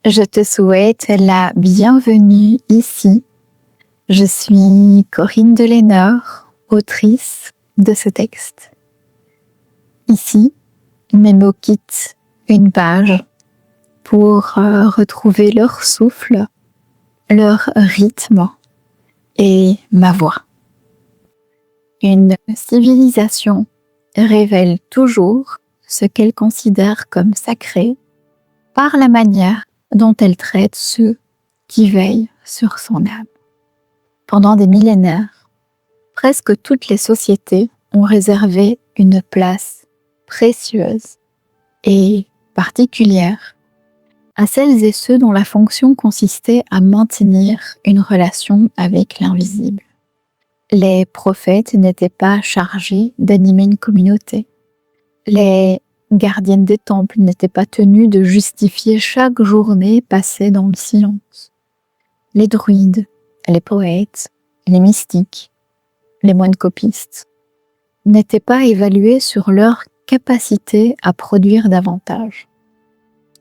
Je te souhaite la bienvenue ici. Je suis Corinne Delénor, autrice de ce texte. Ici, mes mots quittent une page pour retrouver leur souffle, leur rythme et ma voix. Une civilisation révèle toujours ce qu'elle considère comme sacré par la manière dont elle traite ceux qui veillent sur son âme. Pendant des millénaires, presque toutes les sociétés ont réservé une place précieuse et particulière à celles et ceux dont la fonction consistait à maintenir une relation avec l'invisible. Les prophètes n'étaient pas chargés d'animer une communauté. Les gardiennes des temples n'étaient pas tenues de justifier chaque journée passée dans le silence. Les druides, les poètes, les mystiques, les moines copistes n'étaient pas évalués sur leur capacité à produire davantage.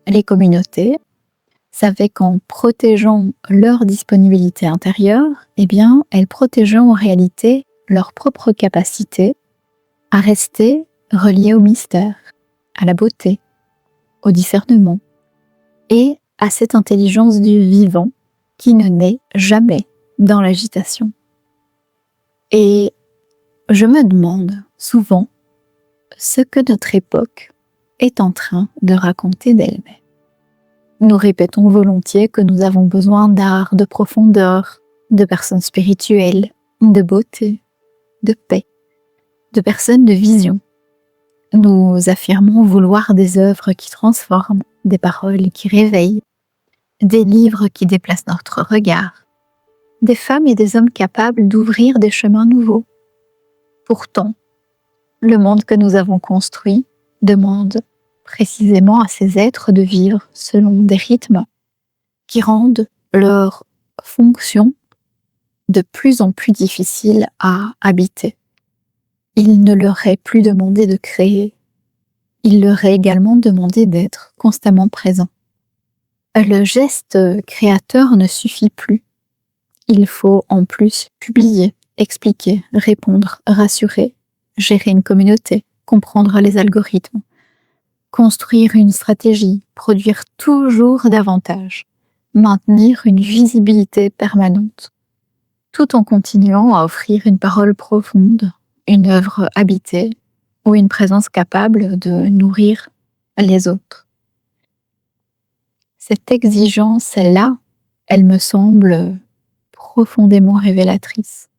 Les communautés savaient qu'en protégeant leur disponibilité intérieure, elles protégeaient en réalité leur propre capacité à rester reliées au mystère, à la beauté, au discernement et à cette intelligence du vivant qui ne naît jamais dans l'agitation. Et je me demande souvent ce que notre époque est en train de raconter d'elle-même. Nous répétons volontiers que nous avons besoin d'art, de profondeur, de personnes spirituelles, de beauté, de paix, de personnes de vision. Nous affirmons vouloir des œuvres qui transforment, des paroles qui réveillent, des livres qui déplacent notre regard, des femmes et des hommes capables d'ouvrir des chemins nouveaux. Pourtant, le monde que nous avons construit demande précisément à ces êtres de vivre selon des rythmes qui rendent leur fonction de plus en plus difficile à habiter. Il ne leur est plus demandé de créer, il leur est également demandé d'être constamment présent. Le geste créateur ne suffit plus. Il faut en plus publier, expliquer, répondre, rassurer, gérer une communauté, comprendre les algorithmes, construire une stratégie, produire toujours davantage, maintenir une visibilité permanente, tout en continuant à offrir une parole profonde, une œuvre habitée ou une présence capable de nourrir les autres. Cette exigence-là, elle me semble profondément révélatrice.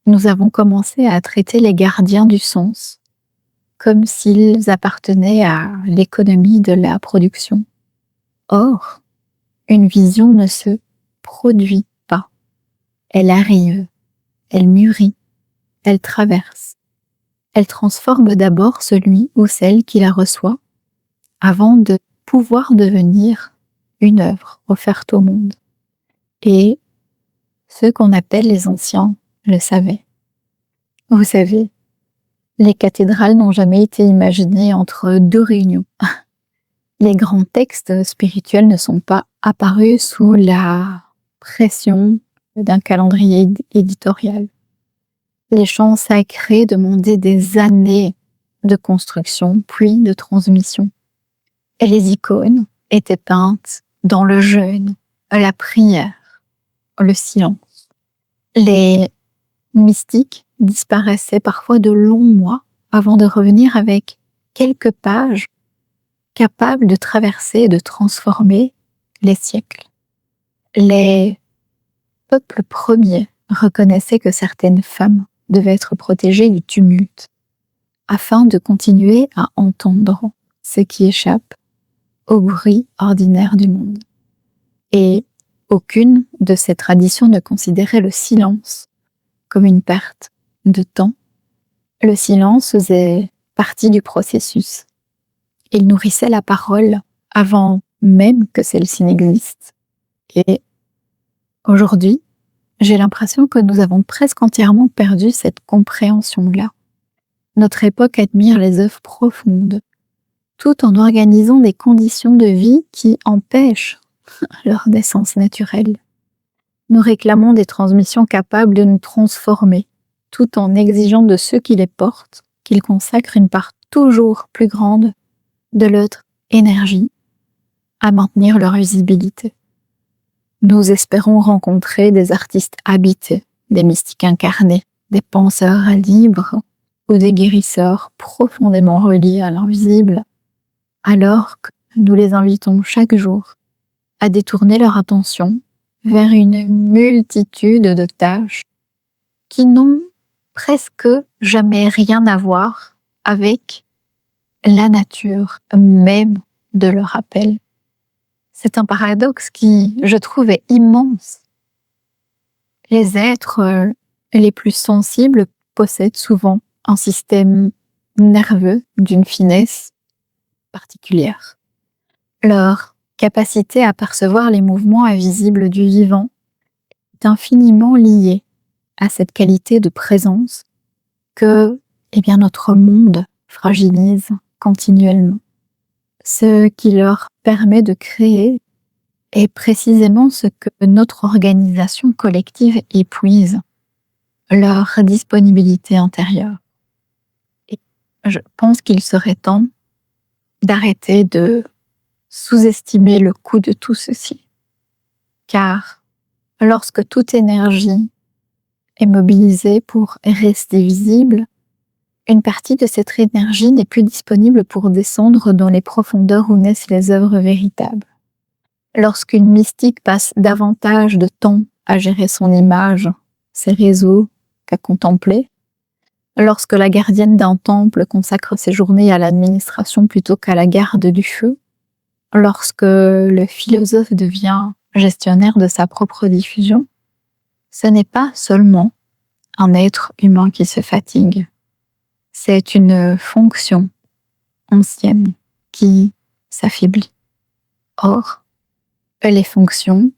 Nous avons commencé à traiter les gardiens du sens comme s'ils appartenaient à l'économie de la production. Or, une vision ne se produit pas. Elle arrive, elle mûrit, elle traverse. Elle transforme d'abord celui ou celle qui la reçoit avant de pouvoir devenir une œuvre offerte au monde. Et ceux qu'on appelle les anciens le savaient. Vous savez, les cathédrales n'ont jamais été imaginées entre deux réunions. Les grands textes spirituels ne sont pas apparus sous la pression d'un calendrier éditorial. Les chants sacrés demandaient des années de construction, puis de transmission. Et les icônes étaient peintes dans le jeûne, la prière, le silence. Les mystiques disparaissaient parfois de longs mois avant de revenir avec quelques pages capables de traverser et de transformer les siècles. Les peuples premiers reconnaissaient que certaines femmes devaient être protégées du tumulte afin de continuer à entendre ce qui échappe au bruit ordinaire du monde. Et aucune de ces traditions ne considérait le silence comme une perte de temps. Le silence faisait partie du processus. Il nourrissait la parole avant même que celle-ci n'existe. Et aujourd'hui, j'ai l'impression que nous avons presque entièrement perdu cette compréhension-là. Notre époque admire les œuvres profondes, tout en organisant des conditions de vie qui empêchent leur naissance naturelle. Nous réclamons des transmissions capables de nous transformer, tout en exigeant de ceux qui les portent qu'ils consacrent une part toujours plus grande de leur énergie à maintenir leur visibilité. Nous espérons rencontrer des artistes habités, des mystiques incarnés, des penseurs libres ou des guérisseurs profondément reliés à l'invisible, alors que nous les invitons chaque jour à détourner leur attention vers une multitude de tâches qui n'ont presque jamais rien à voir avec la nature même de leur appel. C'est un paradoxe qui, je trouve, est immense. Les êtres les plus sensibles possèdent souvent un système nerveux d'une finesse particulière. Leur capacité à percevoir les mouvements invisibles du vivant est infiniment liée à cette qualité de présence que notre monde fragilise continuellement. Ce qui leur permet de créer est précisément ce que notre organisation collective épuise, leur disponibilité intérieure. Et je pense qu'il serait temps d'arrêter de sous-estimer le coût de tout ceci. Car lorsque toute énergie est mobilisée pour rester visible, une partie de cette énergie n'est plus disponible pour descendre dans les profondeurs où naissent les œuvres véritables. Lorsqu'une mystique passe davantage de temps à gérer son image, ses réseaux, qu'à contempler, lorsque la gardienne d'un temple consacre ses journées à l'administration plutôt qu'à la garde du feu, lorsque le philosophe devient gestionnaire de sa propre diffusion, ce n'est pas seulement un être humain qui se fatigue. C'est une fonction ancienne qui s'affaiblit. Or, les fonctions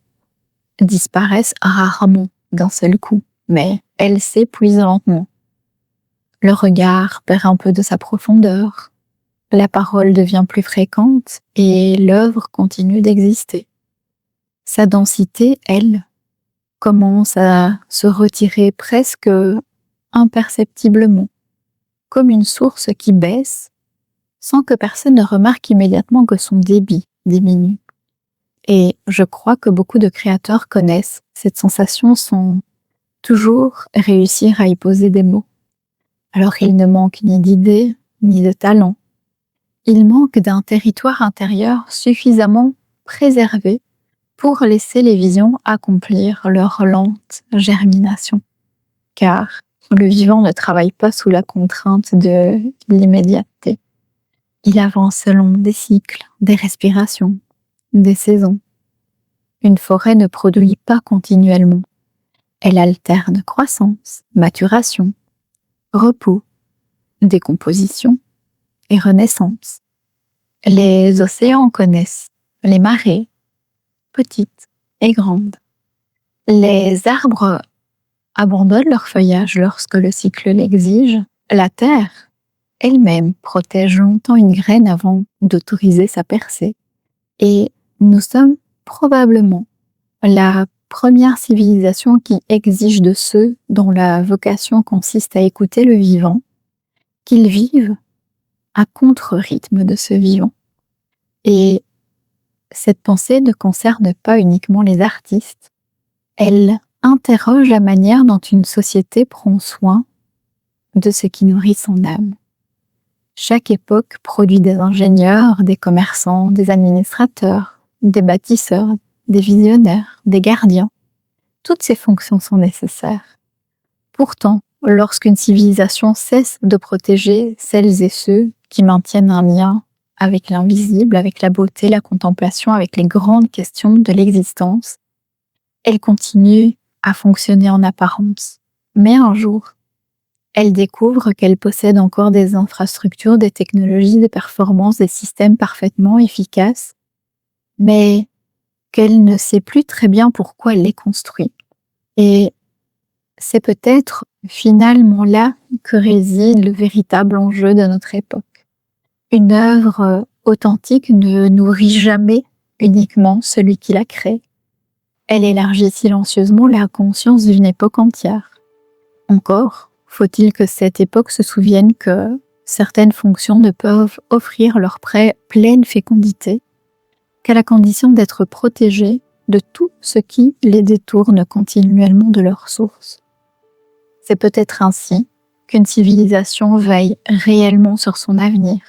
disparaissent rarement d'un seul coup, mais elles s'épuisent lentement. Le regard perd un peu de sa profondeur, la parole devient plus fréquente et l'œuvre continue d'exister. Sa densité, elle, commence à se retirer presque imperceptiblement, comme une source qui baisse, sans que personne ne remarque immédiatement que son débit diminue. Et je crois que beaucoup de créateurs connaissent cette sensation sans toujours réussir à y poser des mots. Alors il ne manque ni d'idées, ni de talent. Il manque d'un territoire intérieur suffisamment préservé pour laisser les visions accomplir leur lente germination. Car le vivant ne travaille pas sous la contrainte de l'immédiateté. Il avance selon des cycles, des respirations, des saisons. Une forêt ne produit pas continuellement. Elle alterne croissance, maturation, repos, décomposition et renaissance. Les océans connaissent les marées, petites et grandes. Les arbres abandonnent leur feuillage lorsque le cycle l'exige. La terre, elle-même, protège longtemps une graine avant d'autoriser sa percée. Et nous sommes probablement la première civilisation qui exige de ceux dont la vocation consiste à écouter le vivant, qu'ils vivent à contre-rythme de ce vivant. Et cette pensée ne concerne pas uniquement les artistes, elle interroge la manière dont une société prend soin de ce qui nourrit son âme. Chaque époque produit des ingénieurs, des commerçants, des administrateurs, des bâtisseurs, des visionnaires, des gardiens. Toutes ces fonctions sont nécessaires. Pourtant, lorsqu'une civilisation cesse de protéger celles et ceux qui maintiennent un lien avec l'invisible, avec la beauté, la contemplation, avec les grandes questions de l'existence, elle continue à fonctionner en apparence. Mais un jour, elle découvre qu'elle possède encore des infrastructures, des technologies, des performances, des systèmes parfaitement efficaces, mais qu'elle ne sait plus très bien pourquoi elle les construit. Et c'est peut-être finalement là que réside le véritable enjeu de notre époque. Une œuvre authentique ne nourrit jamais uniquement celui qui la crée. Elle élargit silencieusement la conscience d'une époque entière. Encore, faut-il que cette époque se souvienne que certaines fonctions ne peuvent offrir leur pleine fécondité qu'à la condition d'être protégées de tout ce qui les détourne continuellement de leur source. C'est peut-être ainsi qu'une civilisation veille réellement sur son avenir,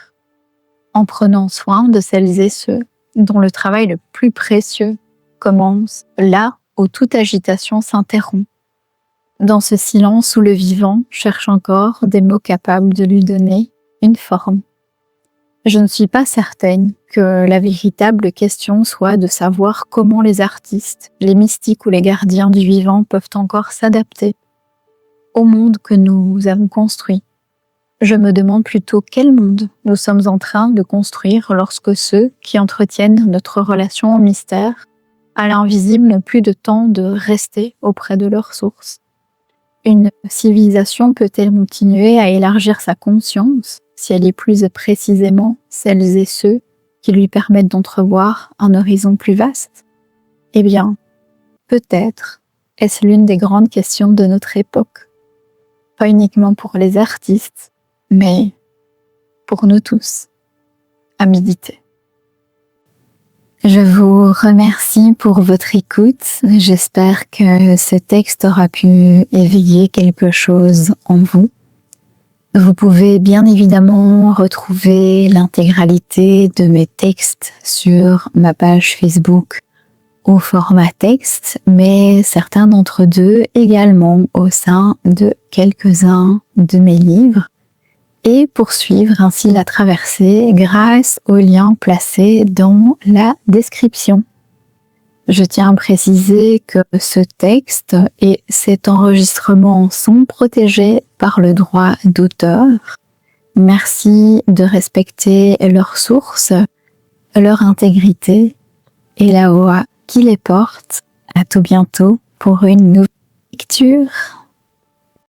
en prenant soin de celles et ceux dont le travail le plus précieux commence là où toute agitation s'interrompt, dans ce silence où le vivant cherche encore des mots capables de lui donner une forme. Je ne suis pas certaine que la véritable question soit de savoir comment les artistes, les mystiques ou les gardiens du vivant peuvent encore s'adapter au monde que nous avons construit. Je me demande plutôt quel monde nous sommes en train de construire lorsque ceux qui entretiennent notre relation au mystère, à l'invisible, n'ont plus de temps de rester auprès de leur source. Une civilisation peut-elle continuer à élargir sa conscience si elle est plus précisément celles et ceux qui lui permettent d'entrevoir un horizon plus vaste? Eh bien, peut-être est-ce l'une des grandes questions de notre époque, pas uniquement pour les artistes, mais pour nous tous, à méditer. Je vous remercie pour votre écoute. J'espère que ce texte aura pu éveiller quelque chose en vous. Vous pouvez bien évidemment retrouver l'intégralité de mes textes sur ma page Facebook au format texte, mais certains d'entre eux également au sein de quelques-uns de mes livres, et poursuivre ainsi la traversée grâce aux liens placés dans la description. Je tiens à préciser que ce texte et cet enregistrement sont protégés par le droit d'auteur. Merci de respecter leur source, leur intégrité et la voix qui les porte. À tout bientôt pour une nouvelle lecture.